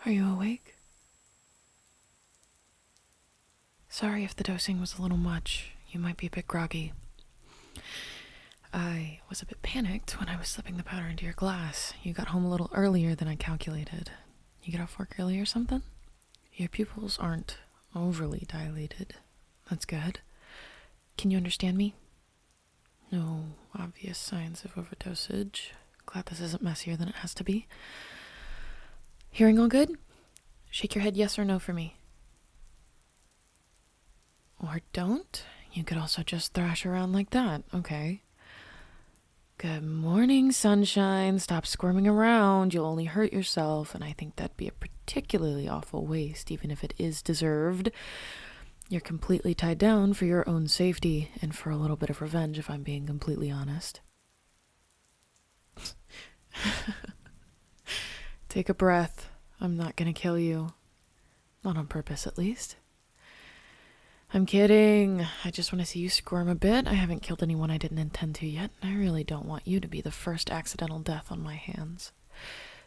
Are you awake? Sorry if the dosing was a little much. You might be a bit groggy. I was a bit panicked when I was slipping the powder into your glass. You got home a little earlier than I calculated. You get off work early or something? Your pupils aren't overly dilated. That's good. Can you understand me? No obvious signs of overdosage. Glad this isn't messier than it has to be. Hearing all good? Shake your head yes or no for me. Or don't. You could also just thrash around like that. Okay. Good morning, sunshine. Stop squirming around. You'll only hurt yourself, and I think that'd be a particularly awful waste, even if it is deserved. You're completely tied down for your own safety, and for a little bit of revenge, if I'm being completely honest. Take a breath. I'm not gonna kill you. Not on purpose, at least. I'm kidding. I just want to see you squirm a bit. I haven't killed anyone I didn't intend to yet, and I really don't want you to be the first accidental death on my hands.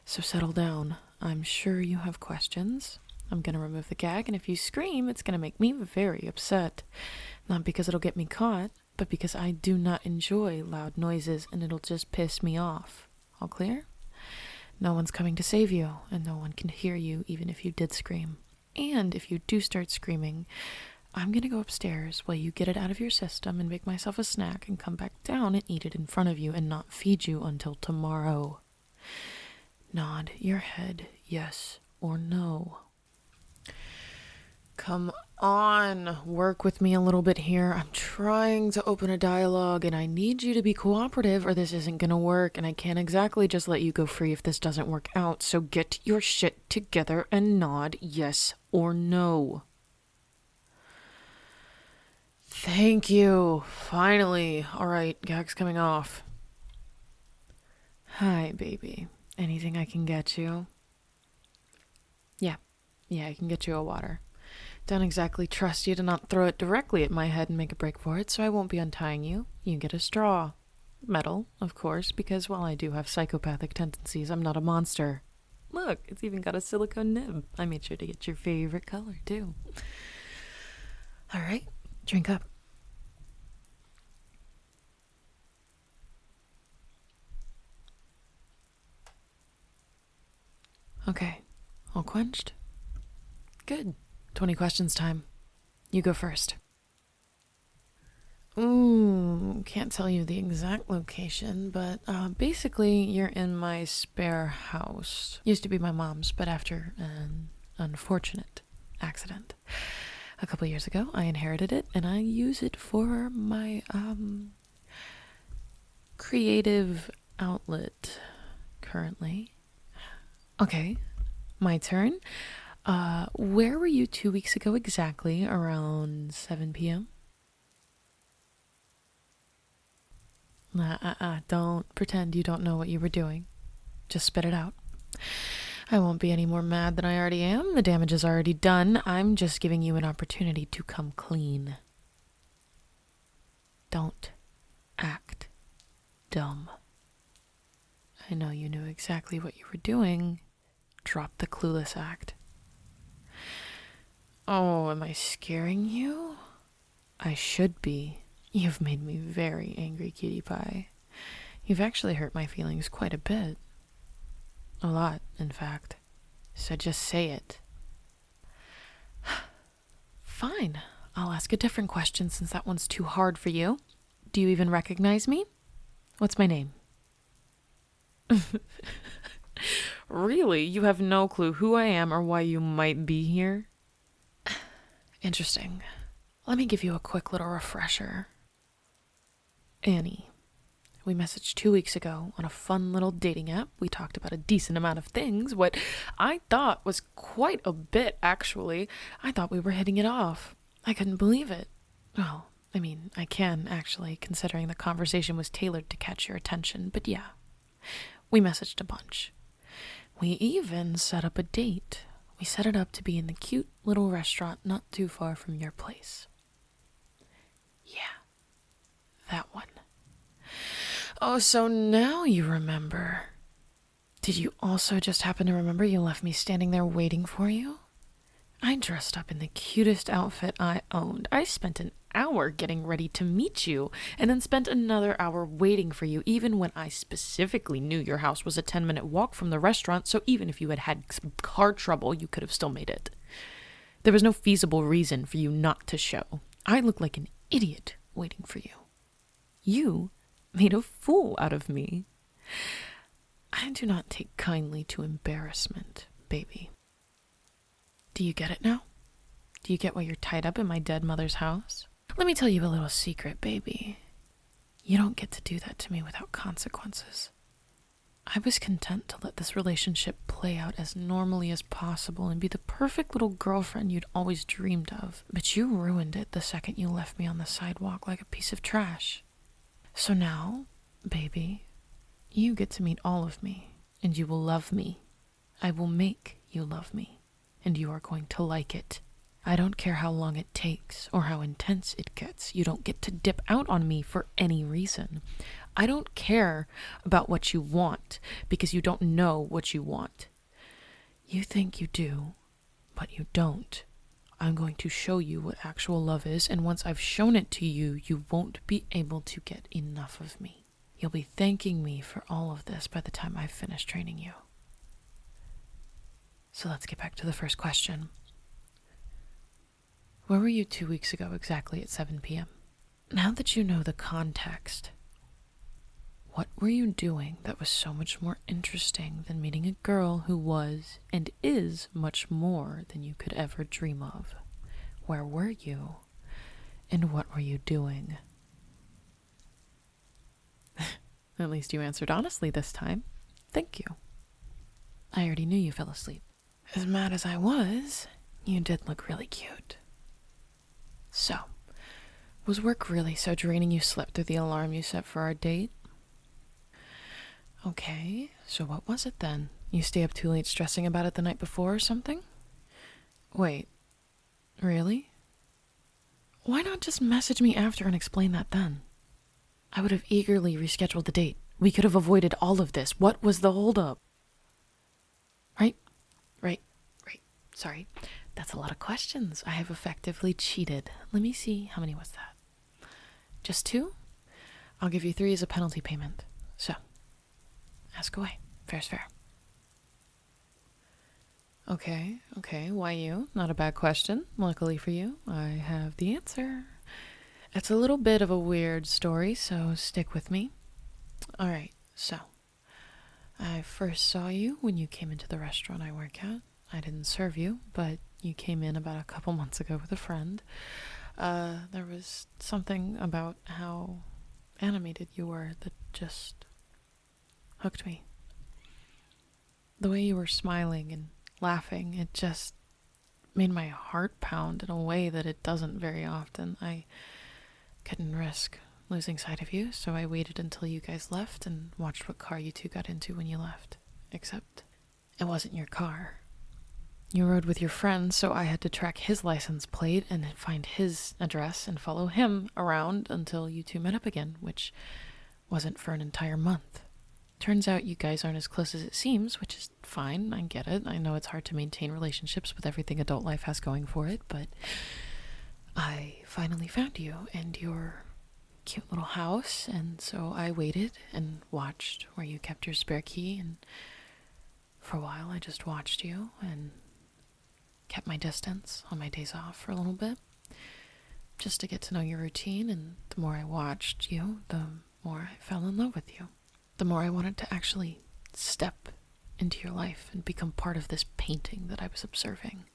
So settle down. I'm sure you have questions. I'm gonna remove the gag, and if you scream, it's gonna make me very upset. Not because it'll get me caught, but because I do not enjoy loud noises, and it'll just piss me off. All clear? No one's coming to save you, and no one can hear you even if you did scream. And if you do start screaming, I'm gonna go upstairs while you get it out of your system and make myself a snack and come back down and eat it in front of you and not feed you until tomorrow. Nod your head yes or no. Come on, work with me a little bit here. I'm trying to open a dialogue and I need you to be cooperative or this isn't gonna work, and I can't exactly just let you go free if this doesn't work out, so get your shit together and nod yes or no. Thank you. Finally. All right, gag's coming off. Hi, baby. Anything I can get you? Yeah, I can get you a water. Don't exactly trust you to not throw it directly at my head and make a break for it, so I won't be untying you. You get a straw. Metal, of course, because while I do have psychopathic tendencies, I'm not a monster. Look, it's even got a silicone nib. I made sure to get your favorite color, too. All right, drink up. Okay, all quenched? Good. 20 questions time. You go first. Can't tell you the exact location, but basically you're in my spare house. Used to be my mom's, but after an unfortunate accident a couple years ago, I inherited it, and I use it for my creative outlet currently. Okay, my turn. Where were you 2 weeks ago exactly, around 7 p.m.? Don't pretend you don't know what you were doing. Just spit it out. I won't be any more mad than I already am. The damage is already done. I'm just giving you an opportunity to come clean. Don't act dumb. I know you knew exactly what you were doing. Drop the clueless act. Oh, am I scaring you? I should be. You've made me very angry, cutie pie. You've actually hurt my feelings quite a bit. A lot, in fact. So just say it. Fine. I'll ask a different question since that one's too hard for you. Do you even recognize me? What's my name? Really? You have no clue who I am or why you might be here? Interesting. Let me give you a quick little refresher. Annie. We messaged 2 weeks ago on a fun little dating app. We talked about a decent amount of things, what I thought was quite a bit, actually. I thought we were hitting it off. I couldn't believe it. Well, I mean, I can, actually, considering the conversation was tailored to catch your attention, but yeah. We messaged a bunch. We even set up a date. We set it up to be in the cute little restaurant not too far from your place. Yeah, that one. Oh, so now you remember. Did you also just happen to remember you left me standing there waiting for you? I dressed up in the cutest outfit I owned. I spent an hour getting ready to meet you, and then spent another hour waiting for you, even when I specifically knew your house was a 10-minute walk from the restaurant, so even if you had had some car trouble, you could have still made it. There was no feasible reason for you not to show. I looked like an idiot waiting for you. You made a fool out of me. I do not take kindly to embarrassment, baby. Do you get it now? Do you get why you're tied up in my dead mother's house? Let me tell you a little secret, baby. You don't get to do that to me without consequences. I was content to let this relationship play out as normally as possible and be the perfect little girlfriend you'd always dreamed of. But you ruined it the second you left me on the sidewalk like a piece of trash. So now, baby, you get to meet all of me, and you will love me. I will make you love me, and you are going to like it. I don't care how long it takes or how intense it gets. You don't get to dip out on me for any reason. I don't care about what you want because you don't know what you want. You think you do, but you don't. I'm going to show you what actual love is, and once I've shown it to you, you won't be able to get enough of me. You'll be thanking me for all of this by the time I've finished training you. So let's get back to the first question. Where were you 2 weeks ago exactly at 7 p.m.? Now that you know the context, what were you doing that was so much more interesting than meeting a girl who was and is much more than you could ever dream of? Where were you? And what were you doing? At least you answered honestly this time. Thank you. I already knew you fell asleep. As mad as I was, you did look really cute. So, was work really so draining you slept through the alarm you set for our date? Okay, so what was it then? You stay up too late stressing about it the night before or something? Wait, really? Why not just message me after and explain that then? I would have eagerly rescheduled the date. We could have avoided all of this. What was the holdup? Right. Sorry. That's a lot of questions. I have effectively cheated. Let me see. How many was that? Just 2? I'll give you 3 as a penalty payment. So, ask away. Fair's fair. Okay. Why you? Not a bad question. Luckily for you, I have the answer. It's a little bit of a weird story, so stick with me. Alright, so I first saw you when you came into the restaurant I work at. I didn't serve you, but you came in about a couple months ago with a friend. There was something about how animated you were that just hooked me. The way you were smiling and laughing, it just made my heart pound in a way that it doesn't very often. I couldn't risk losing sight of you, so I waited until you guys left and watched what car you two got into when you left. Except it wasn't your car. You rode with your friend, so I had to track his license plate and find his address and follow him around until you two met up again, which wasn't for an entire month. Turns out you guys aren't as close as it seems, which is fine. I get it. I know it's hard to maintain relationships with everything adult life has going for it, but I finally found you and your cute little house, and so I waited and watched where you kept your spare key, and for a while I just watched you and kept my distance on my days off for a little bit, just to get to know your routine, and the more I watched you, the more I fell in love with you. The more I wanted to actually step into your life and become part of this painting that I was observing.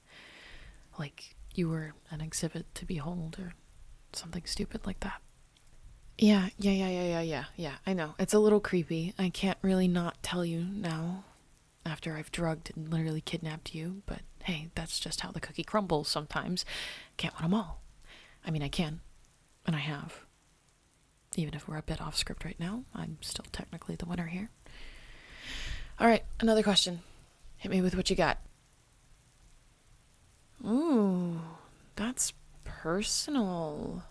Like you were an exhibit to behold or something stupid like that. Yeah, I know. It's a little creepy. I can't really not tell you now after I've drugged and literally kidnapped you, but hey, that's just how the cookie crumbles sometimes. Can't win them all. I mean, I can, and I have. Even if we're a bit off script right now, I'm still technically the winner here. All right, another question. Hit me with what you got. Ooh, that's personal.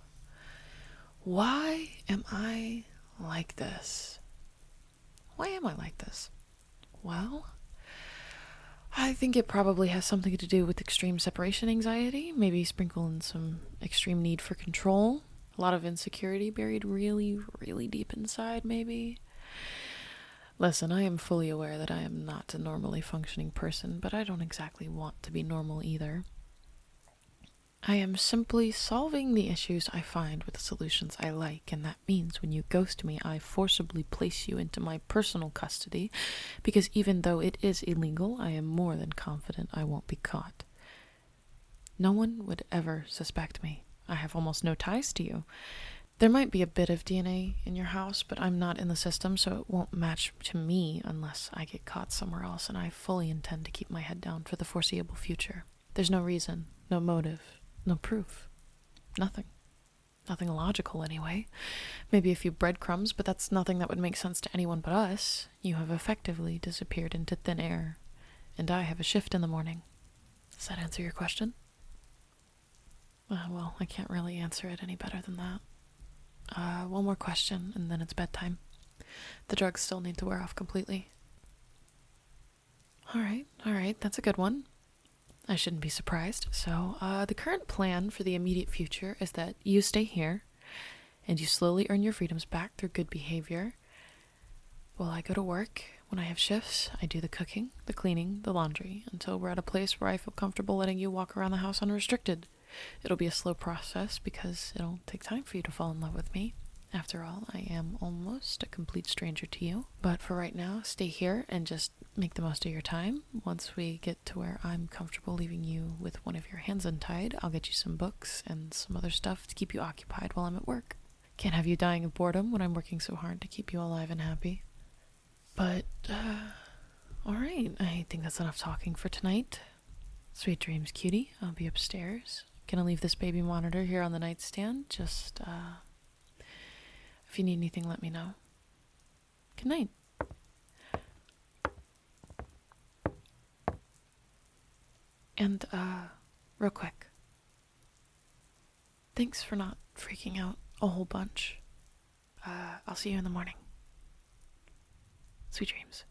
Why am I like this? Why am I like this? Well, I think it probably has something to do with extreme separation anxiety, maybe sprinkle in some extreme need for control, a lot of insecurity buried really, really deep inside, maybe. Listen, I am fully aware that I am not a normally functioning person, but I don't exactly want to be normal either. I am simply solving the issues I find with the solutions I like, and that means when you ghost me, I forcibly place you into my personal custody, because even though it is illegal, I am more than confident I won't be caught. No one would ever suspect me. I have almost no ties to you. There might be a bit of DNA in your house, but I'm not in the system, so it won't match to me unless I get caught somewhere else, and I fully intend to keep my head down for the foreseeable future. There's no reason, no motive, no proof. Nothing. Nothing logical, anyway. Maybe a few breadcrumbs, but that's nothing that would make sense to anyone but us. You have effectively disappeared into thin air, and I have a shift in the morning. Does that answer your question? Well, I can't really answer it any better than that. One more question, and then it's bedtime. The drugs still need to wear off completely. All right, that's a good one. I shouldn't be surprised. So, the current plan for the immediate future is that you stay here, and you slowly earn your freedoms back through good behavior. While I go to work, when I have shifts, I do the cooking, the cleaning, the laundry, until we're at a place where I feel comfortable letting you walk around the house unrestricted. It'll be a slow process because it'll take time for you to fall in love with me. After all, I am almost a complete stranger to you. But for right now, stay here and just make the most of your time. Once we get to where I'm comfortable leaving you with one of your hands untied, I'll get you some books and some other stuff to keep you occupied while I'm at work. Can't have you dying of boredom when I'm working so hard to keep you alive and happy. But, alright, I think that's enough talking for tonight. Sweet dreams, cutie. I'll be upstairs. Gonna leave this baby monitor here on the nightstand. Just, if you need anything, let me know. Good night. And, real quick. Thanks for not freaking out a whole bunch. I'll see you in the morning. Sweet dreams.